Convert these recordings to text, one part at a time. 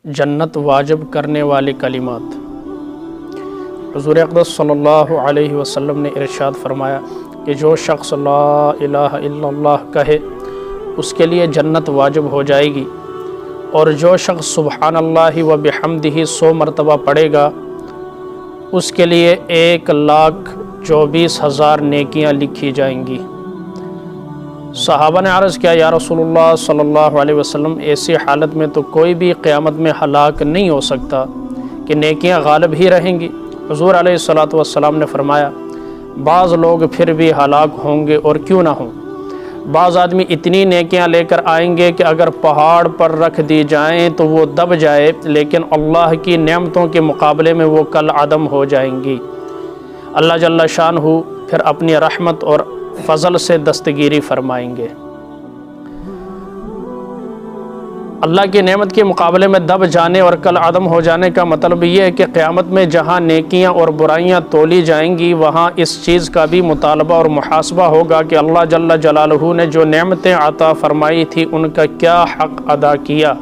जन्नत वाजिब करने वाले कलिमात। हुज़ूर अक़दस सल्लल्लाहु अलैहि वसल्लम ने इरशाद फरमाया कि जो शख्स ला इलाहा इल्लल्लाह कहे उसके लिए जन्नत वाजिब हो जाएगी, और जो शख्स सुब्हानल्लाहि व बिहम्दिही 100 मरतबा पढ़ेगा उसके लिए 1,24,000 नेकियां लिखी जाएंगी। सहाबा ने अर्ज़ किया, या रसूलुल्लाह सल्लल्लाहु अलैहि वसल्लम, ऐसी हालत में तो कोई भी क़यामत में हलाक नहीं हो सकता कि नेकियां गालिब ही रहेंगी। हुज़ूर अलैहिस्सलातु वस्सलाम ने फरमाया, बाज़ लोग फिर भी हलाक होंगे और क्यों ना हों। बाज़ आदमी इतनी नेकियां लेकर आएंगे कि अगर पहाड़ पर रख दी जाएं तो वो दब जाए, लेकिन अल्लाह की नेमतों के मुकाबले में वो कल अदम हो जाएंगी। अल्लाह जल्ला शानहू फिर अपनी रहमत और फ़ज़ल से दस्तगीरी फरमाएंगे। अल्लाह की नेमत के मुकाबले में दब जाने और कल आदम हो जाने का मतलब ये है कि क़यामत में जहाँ नेकियां और बुराइयां तोली जाएंगी वहाँ इस चीज़ का भी मुतालबा और मुहासबा होगा कि अल्लाह जल्ला जलालहू ने जो नेमतें अता फ़रमाई थी उनका क्या हक़ अदा किया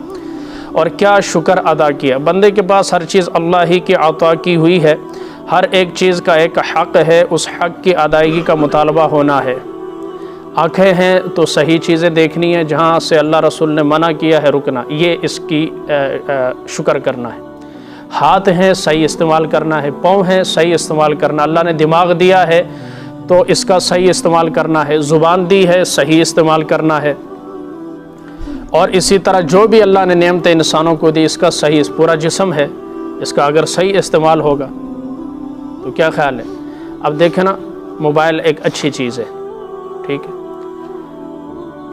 और क्या शुक्र अदा किया। बंदे के पास हर चीज़ अल्लाह ही की अता की हुई है, हर एक चीज़ का एक हक़ है, उस हक़ की अदायगी का मुतालबा होना है। आँखें हैं तो सही चीज़ें देखनी है, जहाँ से अल्लाह रसूल ने मना किया है रुकना, ये इसकी शुक्र करना है। हाथ हैं सही इस्तेमाल करना है, पाँव हैं सही इस्तेमाल करना, अल्लाह ने दिमाग दिया है तो इसका सही इस्तेमाल करना है, ज़ुबान दी है सही इस्तेमाल करना है, और इसी तरह जो भी अल्लाह ने नेमतें इंसानों को दी इसका सही, पूरा जिस्म है इसका अगर सही इस्तेमाल होगा तो क्या ख्याल है। अब देखें ना, मोबाइल एक अच्छी चीज़ है, ठीक है,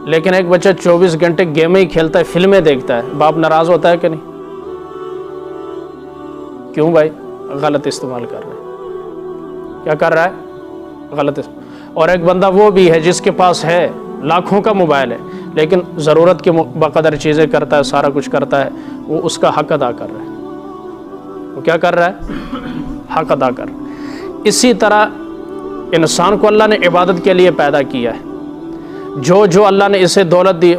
लेकिन एक बच्चा 24 घंटे गेम ही खेलता है, फिल्में देखता है, बाप नाराज़ होता है कि नहीं? क्यों भाई? गलत इस्तेमाल कर रहे हैं। क्या कर रहा है? गलत इस्तेमाल। और एक बंदा वो भी है जिसके पास है लाखों का मोबाइल है लेकिन ज़रूरत के बक़दर चीज़ें करता है, सारा कुछ करता है, वो उसका हक़ अदा कर रहा है। वो क्या कर रहा है? हक़ अदा कर रहा है। इसी तरह इंसान को अल्लाह ने इबादत के लिए पैदा किया है। जो अल्लाह ने इसे दौलत दी,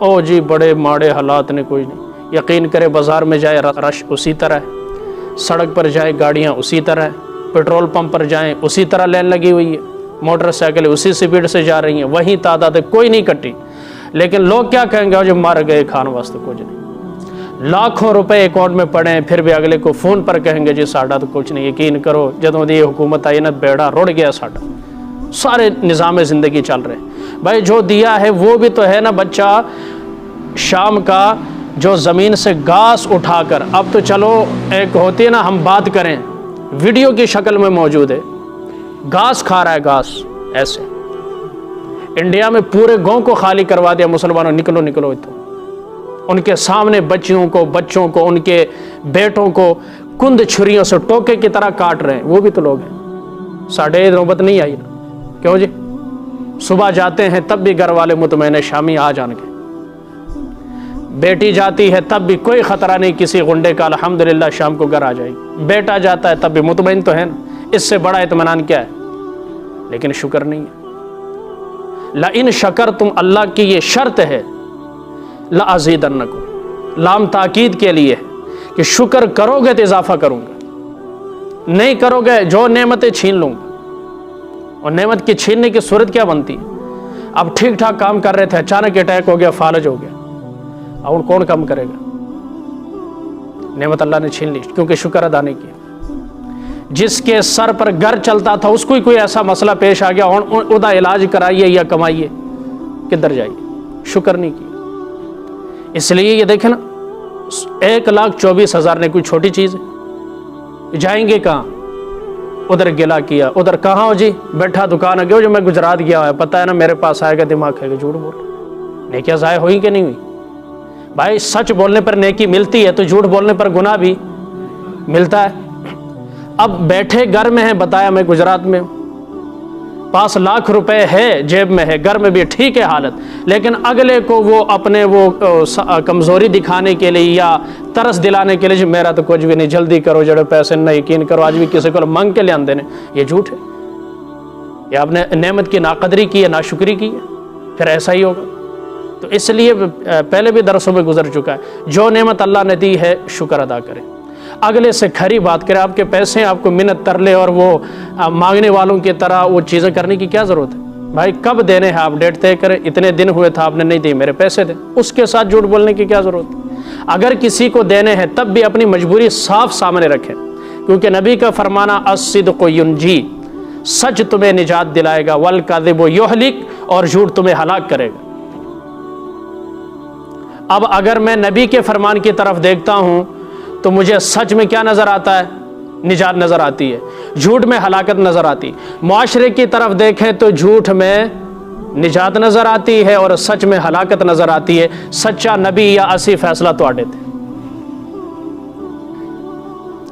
ओ जी बड़े माड़े हालात ने कोई नहीं, यकीन करे बाज़ार में जाए रश उसी तरह है, सड़क पर जाए गाड़ियाँ उसी तरह है, पेट्रोल पंप पर जाएं उसी तरह लाइन लगी हुई है, मोटरसाइकिल उसी स्पीड से जा रही हैं, वही तादाद है, कोई नहीं कटी। लेकिन लोग क्या कहेंगे, जो मर गए खान वास्ते कुछ नहीं, लाखों रुपए अकाउंट में पड़े हैं, फिर भी अगले को फ़ोन पर कहेंगे जी साड़ा तो कुछ नहीं। यकीन करो जदों दी हुकूमत आई ना, बेड़ा रुड़ गया साड़ा, सारे निज़ाम ज़िंदगी चल रहे हैं। भाई जो दिया है वो भी तो है ना। बच्चा शाम का जो ज़मीन से घास उठाकर, अब तो चलो एक होती है ना हम बात करें, वीडियो की शक्ल में मौजूद है, घास खा रहा है, घास ऐसे। इंडिया में पूरे गांव को खाली करवा दिया, मुसलमानों निकलो निकलो, तो उनके सामने बच्चों को उनके बेटों को कुंद छुरियों से टोके की तरह काट रहे हैं। वो भी तो लोग हैं। साढ़े नौबत नहीं आई ना, क्यों जी? सुबह जाते हैं तब भी घर वाले मुतमईन शामी आ जाएंगे, बेटी जाती है तब भी कोई ख़तरा नहीं किसी गुंडे का, अल्हम्दुलिल्लाह शाम को घर आ जाएगी। बेटा जाता है तब भी मुतमईन तो है ना, इससे बड़ा इत्मीनान क्या है? लेकिन शुक्र नहीं है। ला इन शकर तुम, अल्लाह की ये शर्त है, ला अज़ीदन्नकुम, लाम ताकीद के लिए कि शुक्र करोगे तो इजाफा करूँगा, नहीं करोगे जो नेमतें छीन लूँगा। और नेमत की छीनने की सूरत क्या बनती है? अब ठीक ठाक काम कर रहे थे, अचानक अटैक हो गया, फालज हो गया, अब कौन काम करेगा? नेमत अल्लाह ने छीन ली क्योंकि शुक्र अदा नहीं किया। जिसके सर पर घर चलता था उसको ही कोई ऐसा मसला पेश आ गया, उसका इलाज कराइए या कमाइए, किधर जाइए? शुक्र नहीं किया। इसलिए ये देखें ना, 1,24,000 ने कोई छोटी चीज़ है? जाएंगे कहाँ? उधर गिला किया, उधर कहाँ हो जी? बैठा दुकान आ गया, जो मैं गुजरात गया है, पता है ना मेरे पास आएगा, दिमाग खाएगा, झूठ बोल। नेकियां ज़ाया हुई कि नहीं हुई? भाई सच बोलने पर नेकी मिलती है तो झूठ बोलने पर गुनाह भी मिलता है। अब बैठे घर में है, बताया मैं गुजरात में हूँ, पास लाख रुपए है, जेब में है, घर में भी ठीक है हालत, लेकिन अगले को वो अपने वो कमज़ोरी दिखाने के लिए या तरस दिलाने के लिए, मेरा तो कुछ भी नहीं, जल्दी करो जड़े पैसे नहीं, यकीन करो आज भी किसी को मांग के ले आते हैं, ये झूठ है। ये आपने नेमत की नाकदरी की है, नाशुक्री की है, फिर ऐसा ही होगा। تو اس لیے پہلے بھی درسوں میں گزر چکا ہے، جو نعمت اللہ نے دی ہے شکر ادا کریں، اگلے سے کھری بات کریں۔ آپ کے پیسے ہیں، آپ کو منت ترلے اور وہ مانگنے والوں کی طرح وہ چیزیں کرنے کی کیا ضرورت ہے؟ بھائی کب دینے ہیں آپ ڈیٹ طے کریں، اتنے دن ہوئے تھا آپ نے نہیں دی، میرے پیسے دیں، اس کے ساتھ جھوٹ بولنے کی کیا ضرورت ہے؟ اگر کسی کو دینے ہیں تب بھی اپنی مجبوری صاف سامنے رکھیں، کیونکہ نبی کا فرمانا الصدق ینجی، سچ تمہیں نجات دلائے گا، والکذب یہلک، اور جھوٹ تمہیں ہلاک کرے گا۔ اب اگر میں نبی کے فرمان کی طرف دیکھتا ہوں تو مجھے سچ میں کیا نظر آتا ہے؟ نجات نظر آتی ہے، جھوٹ میں ہلاکت نظر آتی۔ معاشرے کی طرف دیکھیں تو جھوٹ میں نجات نظر آتی ہے اور سچ میں ہلاکت نظر آتی ہے۔ سچا نبی یا اسی فیصلہ تو آڈے تھے۔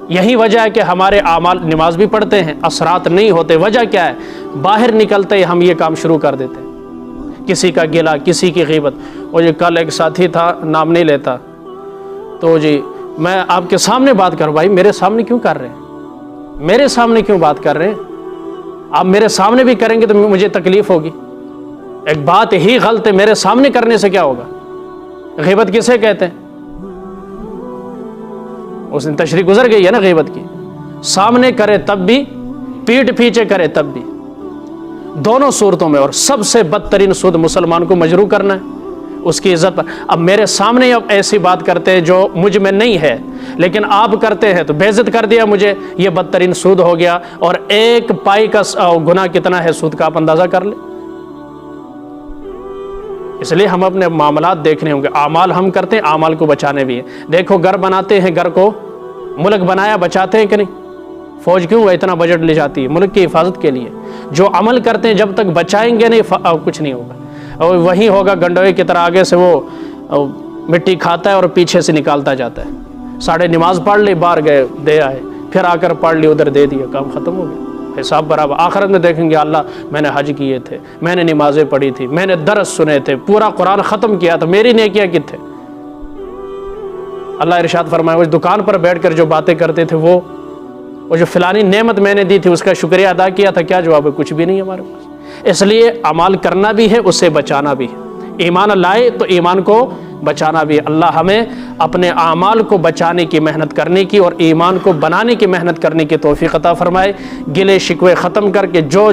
یہی وجہ ہے کہ ہمارے اعمال، نماز بھی پڑھتے ہیں، اثرات نہیں ہوتے۔ وجہ کیا ہے؟ باہر نکلتے ہی ہم یہ کام شروع کر دیتے ہیں، کسی کا گلہ، کسی کی غیبت۔ وہ جی کل ایک ساتھی تھا، نام نہیں لیتا، تو جی میں آپ کے سامنے بات کروں، بھائی میرے سامنے کیوں کر رہے ہیں؟ میرے سامنے کیوں بات کر رہے ہیں؟ آپ میرے سامنے بھی کریں گے تو مجھے تکلیف ہوگی۔ ایک بات ہی غلط ہے، میرے سامنے کرنے سے کیا ہوگا؟ غیبت کسے کہتے ہیں؟ اس دن تشریح گزر گئی ہے نا غیبت کی۔ سامنے کرے تب بھی، پیٹھ پیچھے کرے تب بھی، دونوں صورتوں میں۔ اور سب سے بدترین سود مسلمان کو مجروح کرنا ہے اس کی عزت پر۔ اب میرے سامنے اب ایسی بات کرتے ہیں جو مجھ میں نہیں ہے، لیکن آپ کرتے ہیں تو بے عزت کر دیا مجھے، یہ بدترین سود ہو گیا۔ اور ایک پائی کا گناہ کتنا ہے سود کا، آپ اندازہ کر لیں۔ اس لیے ہم اپنے معاملات دیکھنے ہوں گے، اعمال ہم کرتے ہیں، اعمال کو بچانے بھی ہیں۔ دیکھو گھر بناتے ہیں، گھر کو ملک بنایا، بچاتے ہیں کہ نہیں؟ فوج کیوں اتنا بجٹ لے جاتی ہے؟ ملک کی حفاظت کے لیے۔ جو عمل کرتے ہیں جب تک بچائیں گے نہیں کچھ نہیں ہوگا، اور وہی ہوگا گنڈوے کی طرح، آگے سے وہ مٹی کھاتا ہے اور پیچھے سے نکالتا جاتا ہے۔ ساڑھے نماز پڑھ لی، باہر گئے دے آئے، پھر آ کر پڑھ لی، ادھر دے دیا، کام ختم ہو گیا۔ حساب برابر۔ آخرت میں دیکھیں گے اللہ میں نے حج کیے تھے، میں نے نمازیں پڑھی تھی، میں نے درس سنے تھے، پورا قرآن ختم کیا تھا، میری نیکیاں کتنے؟ اللہ ارشاد فرمائے وہ دکان پر بیٹھ کر جو باتیں کرتے تھے، وہ جو فلانی نعمت میں نے دی تھی اس کا شکریہ ادا کیا تھا، کیا جواب ہے؟ کچھ بھی نہیں ہمارے پاس۔ اس لیے اعمال کرنا بھی ہے، اسے بچانا بھی ہے۔ ایمان لائے تو ایمان کو بچانا بھی ہے۔ اللہ ہمیں اپنے اعمال کو بچانے کی محنت کرنے کی اور ایمان کو بنانے کی محنت کرنے کی توفیق عطا فرمائے۔ گلے شکوے ختم کر کے جو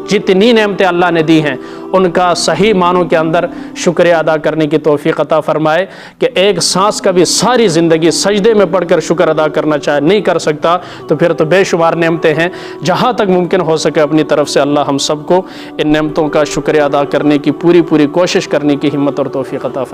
جتنی نعمتیں اللہ نے دی ہیں ان کا صحیح معنوں کے اندر شکریہ ادا کرنے کی توفیق عطا فرمائے، کہ ایک سانس کا بھی ساری زندگی سجدے میں پڑھ کر شکر ادا کرنا چاہے نہیں کر سکتا تو پھر تو بے شمار نعمتیں ہیں۔ جہاں تک ممکن ہو سکے اپنی طرف سے اللہ ہم سب کو ان نعمتوں کا شکریہ ادا کرنے کی پوری کوشش کرنے کی ہمت اور توفیق عطا فرمائے۔